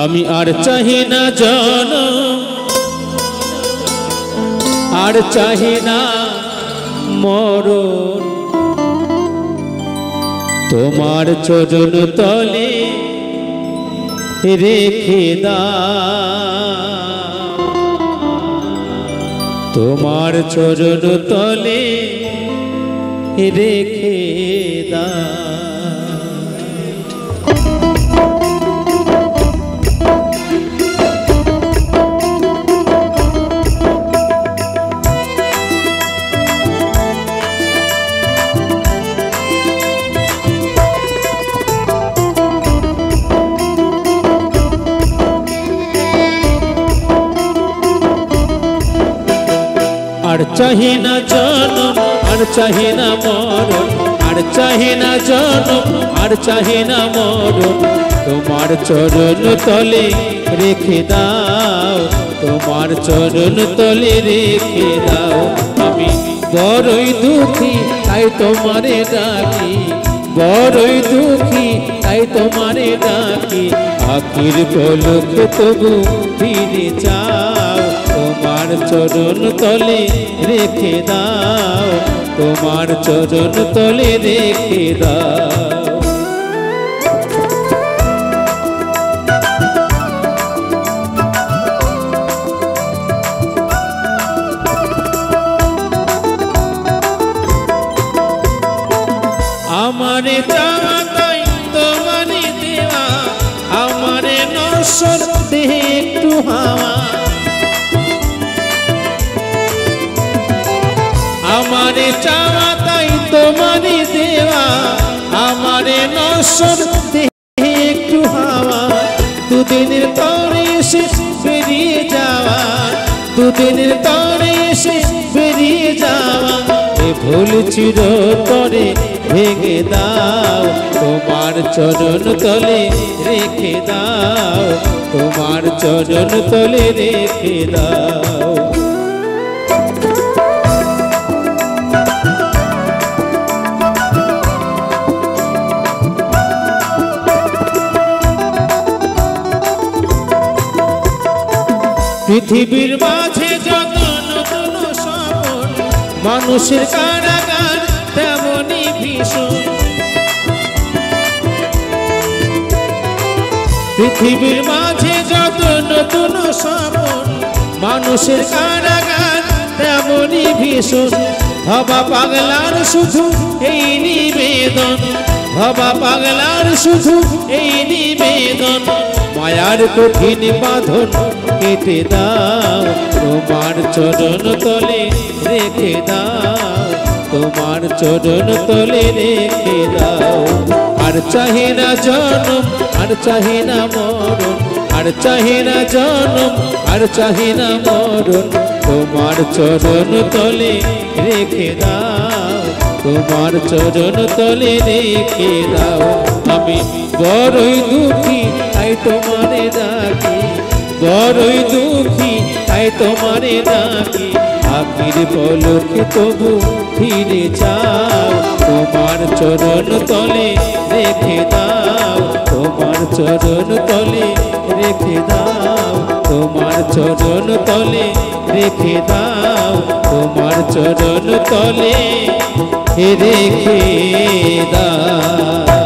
আমি আর চাহি না জনম, আর চাহি না মরণ, তোমার চরণ তলে রেখে দাও, তোমার চরণ তলে রেখে দাও। আর চাহি না জনম, আর চাহি না মরণ, আর চাহি না জনম, আর চাহি না মরণ, তোমার চরণ তলে রেখে দাও, তোমার চরণ তলে রেখে দাও। আমি বড়ই দুঃখী তাই তোমারে ডাকি, বড়ই দুঃখী তাই তোমারে ডাকি, আখির পলকে তবু ফিরে যাও, তোমার চরণ তলে রেখে দাও, তোমার চরণ তলে রেখে দাও। আমারে চাওয়া তাই তোমারে দেওয়া, আমারে নশ্বর দেহে একটু হাওয়া, আমারে চাওয়া তাই তোমারে দেওয়া, আমারে নশ্বর দেহে একটু হাওয়া, দুদিনের তরে এসে বেরিয়ে যাওয়া, দুদিনের তরে এসে বেরিয়ে যাওয়া, এ ভুল চিরতরে ভেঙে দাও, তোমার চরণ তলে রেখে দাও, তোমার চরণ তলে রেখে দাও। পৃথিবীর মাঝে যত নতুন স্বপন, মানুষের কারাগার তেমনই ভীষণ, পৃথিবীর মাঝে যত নতুন স্বপন, মানুষের কারাগার তেমনই ভীষণ, ভবা পাগলার শুধু এই নিবেদন, ভবা পাগলার শুধু এই নিবেদন, মায়ার কঠিন বাঁধন কেটে দাও, তোমার চরণ তলে রেখে দাও, তোমার চরণ তলে রেখে দাও। আর চাহি না জনম, আর চাহি না মরণ, আর চাহি না জনম, আর চাহি না মরণ, তোমার চরণ তলে রেখে দাও, তোমার চরণ তলে রেখে দাও। আমি বড়ই দুঃখী তাই তোমারে ডাকি, বড়ই দুঃখী তাই তোমারে ডাকি, আখির পলকে তবু ফিরে যাও, তোমার চরণ তলে রেখে দাও, তোমার চরণ তলে রেখে দাও, তোমার চরণ তলে রেখে দাও, তোমার চরণ তলে রেখে দাও।